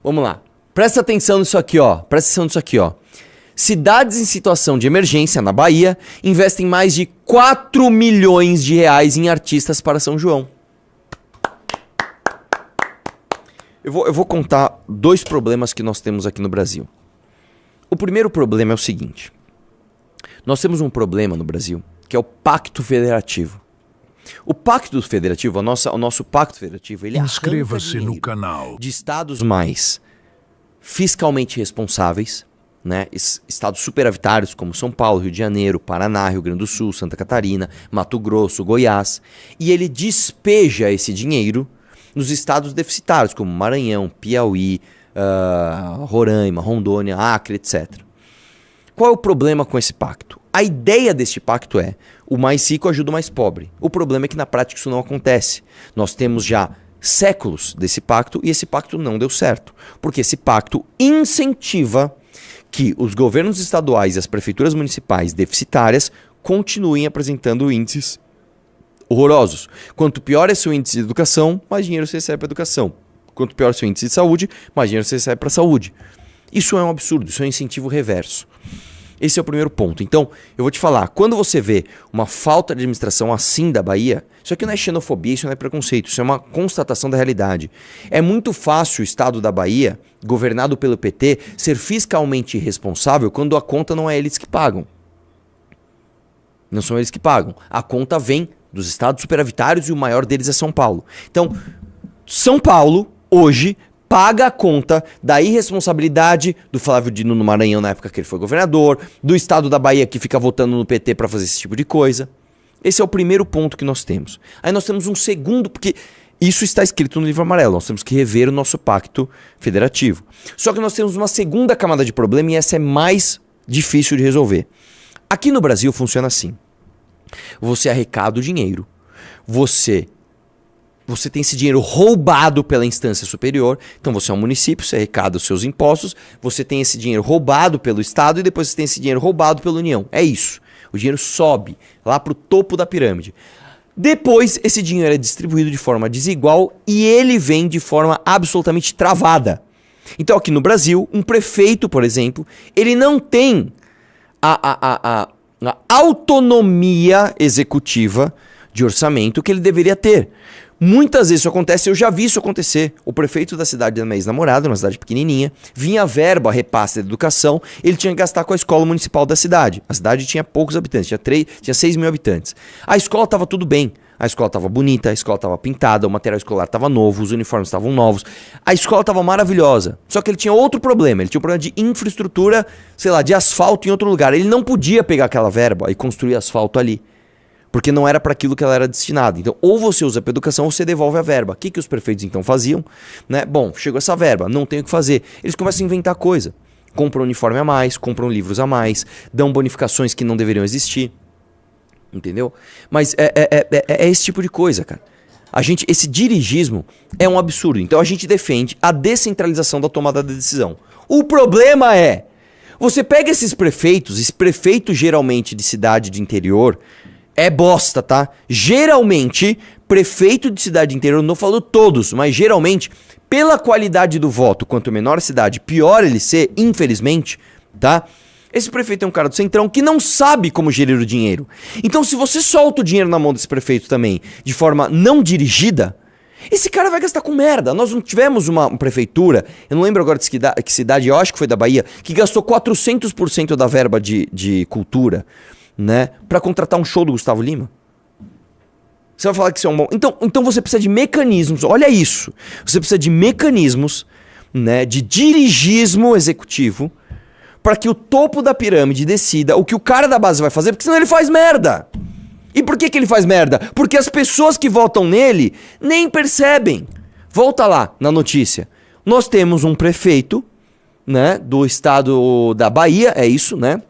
Vamos lá. Presta atenção nisso aqui, ó. Presta atenção nisso aqui, ó. Cidades em situação de emergência na Bahia investem mais de 4 milhões de reais em artistas para São João. Eu vou contar dois problemas que nós temos aqui no Brasil. O primeiro problema é o seguinte. Nós temos um problema no Brasil, que é o Pacto Federativo. O Pacto Federativo, o nosso Pacto Federativo, ele inscreva-se no canal de estados mais fiscalmente responsáveis, né? Estados superavitários como São Paulo, Rio de Janeiro, Paraná, Rio Grande do Sul, Santa Catarina, Mato Grosso, Goiás, e ele despeja esse dinheiro nos estados deficitários como Maranhão, Piauí, Roraima, Rondônia, Acre, etc. Qual é o problema com esse pacto? A ideia deste pacto é: o mais rico ajuda o mais pobre. O problema é que na prática isso não acontece. Nós temos já séculos desse pacto e esse pacto não deu certo. Porque esse pacto incentiva que os governos estaduais e as prefeituras municipais deficitárias continuem apresentando índices horrorosos. Quanto pior é seu índice de educação, mais dinheiro você recebe para educação. Quanto pior é seu índice de saúde, mais dinheiro você recebe para saúde. Isso é um absurdo, isso é um incentivo reverso. Esse é o primeiro ponto. Então, eu vou te falar, quando você vê uma falta de administração assim da Bahia, isso aqui não é xenofobia, isso não é preconceito, isso é uma constatação da realidade. É muito fácil o estado da Bahia, governado pelo PT, ser fiscalmente responsável quando a conta não é eles que pagam. Não são eles que pagam. A conta vem dos estados superavitários e o maior deles é São Paulo. Então, São Paulo, hoje, paga a conta da irresponsabilidade do Flávio Dino no Maranhão na época que ele foi governador, do estado da Bahia que fica votando no PT para fazer esse tipo de coisa. Esse é o primeiro ponto que nós temos. Aí nós temos um segundo, porque isso está escrito no livro amarelo, nós temos que rever o nosso pacto federativo. Só que nós temos uma segunda camada de problema e essa é mais difícil de resolver. Aqui no Brasil funciona assim. Você arrecada o dinheiro, você tem esse dinheiro roubado pela instância superior. Então você é um município, você arrecada os seus impostos, você tem esse dinheiro roubado pelo Estado e depois você tem esse dinheiro roubado pela União. É isso. O dinheiro sobe lá para o topo da pirâmide. Depois esse dinheiro é distribuído de forma desigual e ele vem de forma absolutamente travada. Então aqui no Brasil, um prefeito, por exemplo, ele não tem a autonomia executiva de orçamento que ele deveria ter. Muitas vezes isso acontece, eu já vi isso acontecer. O prefeito da cidade da minha ex-namorada, uma cidade pequenininha, vinha verba, repasse da educação, ele tinha que gastar com a escola municipal da cidade. A cidade tinha poucos habitantes, tinha 6 mil habitantes. A escola estava tudo bem, a escola estava bonita, a escola estava pintada, o material escolar estava novo, os uniformes estavam novos. A escola estava maravilhosa, só que ele tinha outro problema, ele tinha um problema de infraestrutura, sei lá, de asfalto em outro lugar. Ele não podia pegar aquela verba e construir asfalto ali. Porque não era para aquilo que ela era destinada. Então, ou você usa para educação ou você devolve a verba. O que os prefeitos então faziam? Né? Bom, chegou essa verba, não tem o que fazer. Eles começam a inventar coisa. Compram uniforme a mais, compram livros a mais, dão bonificações que não deveriam existir. Entendeu? Mas é esse tipo de coisa, cara. Esse dirigismo é um absurdo. Então a gente defende a descentralização da tomada da decisão. O problema é, você pega esses prefeitos, esse prefeito geralmente de cidade de interior, é bosta, tá? Geralmente, prefeito de cidade interior, não falo todos, mas geralmente, pela qualidade do voto, quanto menor a cidade, pior ele ser, infelizmente, tá? Esse prefeito é um cara do centrão que não sabe como gerir o dinheiro. Então, se você solta o dinheiro na mão desse prefeito também, de forma não dirigida, esse cara vai gastar com merda. Nós não tivemos uma prefeitura, eu não lembro agora de que cidade, eu acho que foi da Bahia, que gastou 400% da verba de cultura, né, para contratar um show do Gustavo Lima. Você vai falar que isso é um bom... Então você precisa de mecanismos, olha isso. Você precisa de mecanismos, né, de dirigismo executivo para que o topo da pirâmide decida o que o cara da base vai fazer, porque senão ele faz merda. E por que ele faz merda? Porque as pessoas que votam nele nem percebem. Volta lá na notícia. Nós temos um prefeito, né, do estado da Bahia, é isso, né?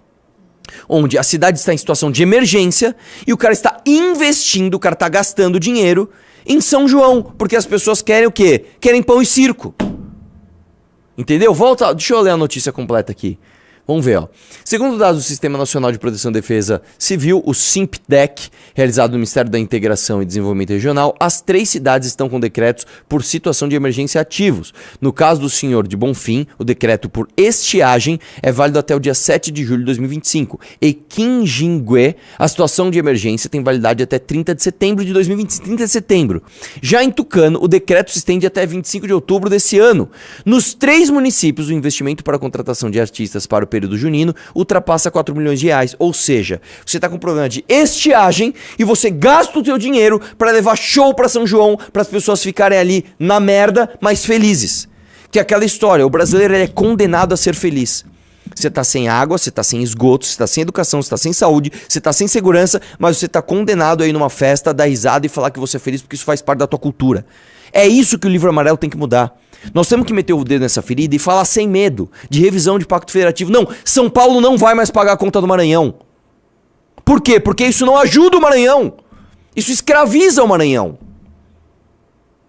Onde a cidade está em situação de emergência e o cara está investindo, o cara está gastando dinheiro em São João, porque as pessoas querem o quê? Querem pão e circo. Entendeu? Volta, deixa eu ler a notícia completa aqui. Vamos ver, ó. Segundo dados do Sistema Nacional de Proteção e Defesa Civil, o SIMPDEC, realizado no Ministério da Integração e Desenvolvimento Regional, as 3 cidades estão com decretos por situação de emergência ativos. No caso do Senhor de Bonfim, o decreto por estiagem é válido até o dia 7 de julho de 2025. E Quinjingue, a situação de emergência tem validade até 30 de setembro de 2025. 30 de setembro. Já em Tucano, o decreto se estende até 25 de outubro desse ano. Nos 3 municípios, o investimento para a contratação de artistas para o período junino ultrapassa 4 milhões de reais. Ou seja, você está com um problema de estiagem e você gasta o teu dinheiro para levar show para São João, para as pessoas ficarem ali na merda, mas felizes. Que é aquela história, o brasileiro ele é condenado a ser feliz. Você está sem água, você está sem esgoto, você está sem educação, você está sem saúde, você está sem segurança, mas você está condenado a ir numa festa, dar risada e falar que você é feliz porque isso faz parte da tua cultura. É isso que o Livro Amarelo tem que mudar. Nós temos que meter o dedo nessa ferida e falar sem medo de revisão de pacto federativo. Não, São Paulo não vai mais pagar a conta do Maranhão. Por quê? Porque isso não ajuda o Maranhão. Isso escraviza o Maranhão.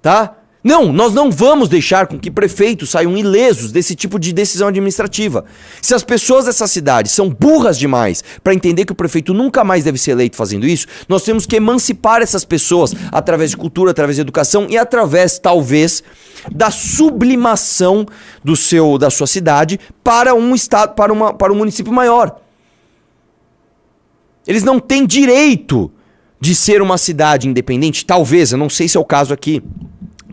Tá? Não, nós não vamos deixar com que prefeitos saiam ilesos desse tipo de decisão administrativa. Se as pessoas dessa cidade são burras demais para entender que o prefeito nunca mais deve ser eleito fazendo isso, nós temos que emancipar essas pessoas através de cultura, através de educação e através, talvez, da sublimação da sua cidade para um estado, para um município maior. Eles não têm direito de ser uma cidade independente, talvez, eu não sei se é o caso aqui.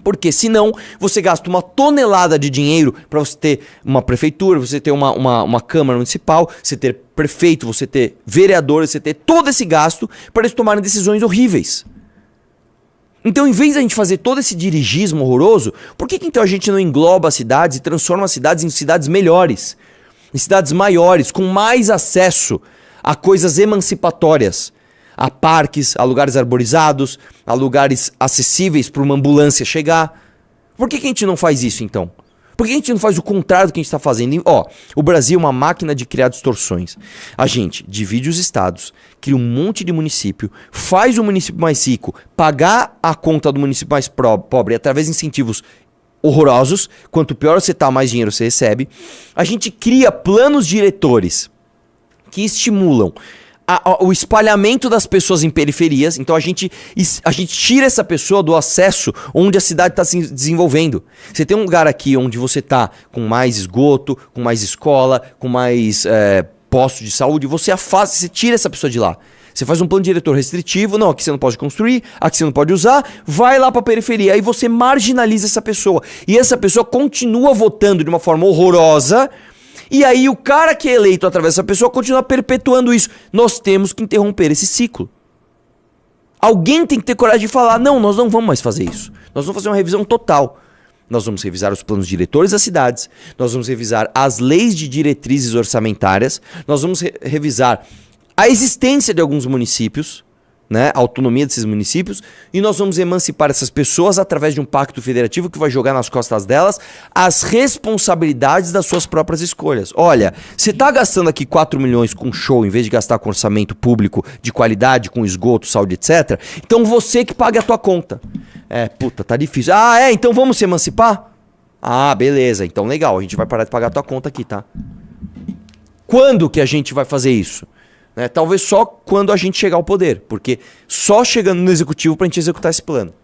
Porque senão você gasta uma tonelada de dinheiro para você ter uma prefeitura, você ter uma câmara municipal, você ter prefeito, você ter vereadores, você ter todo esse gasto para eles tomarem decisões horríveis. Então, em vez de a gente fazer todo esse dirigismo horroroso, por que então a gente não engloba as cidades e transforma as cidades em cidades melhores? Em cidades maiores, com mais acesso a coisas emancipatórias? A parques, a lugares arborizados, a lugares acessíveis para uma ambulância chegar. Por que a gente não faz isso, então? Por que a gente não faz o contrário do que a gente está fazendo? O Brasil é uma máquina de criar distorções. A gente divide os estados, cria um monte de município, faz o município mais rico pagar a conta do município mais pobre através de incentivos horrorosos. Quanto pior você está, mais dinheiro você recebe. A gente cria planos diretores que estimulam o espalhamento das pessoas em periferias. Então a gente tira essa pessoa do acesso onde a cidade está se desenvolvendo. Você tem um lugar aqui onde você está com mais esgoto, com mais escola, com mais posto de saúde, você afasta, você tira essa pessoa de lá. Você faz um plano diretor restritivo, não, aqui você não pode construir, aqui você não pode usar, vai lá para a periferia, aí você marginaliza essa pessoa. E essa pessoa continua votando de uma forma horrorosa. E aí o cara que é eleito através dessa pessoa continua perpetuando isso. Nós temos que interromper esse ciclo. Alguém tem que ter coragem de falar, não, nós não vamos mais fazer isso. Nós vamos fazer uma revisão total. Nós vamos revisar os planos diretores das cidades, nós vamos revisar as leis de diretrizes orçamentárias, nós vamos revisar a existência de alguns municípios, né, a autonomia desses municípios, e nós vamos emancipar essas pessoas através de um pacto federativo que vai jogar nas costas delas as responsabilidades das suas próprias escolhas. Olha, você tá gastando aqui 4 milhões com show em vez de gastar com orçamento público de qualidade, com esgoto, saúde, etc. Então você que paga a tua conta. Puta, tá difícil. Então vamos se emancipar? Beleza, então legal, a gente vai parar de pagar a tua conta aqui, tá? Quando que a gente vai fazer isso? Talvez só quando a gente chegar ao poder, porque só chegando no executivo pra gente executar esse plano.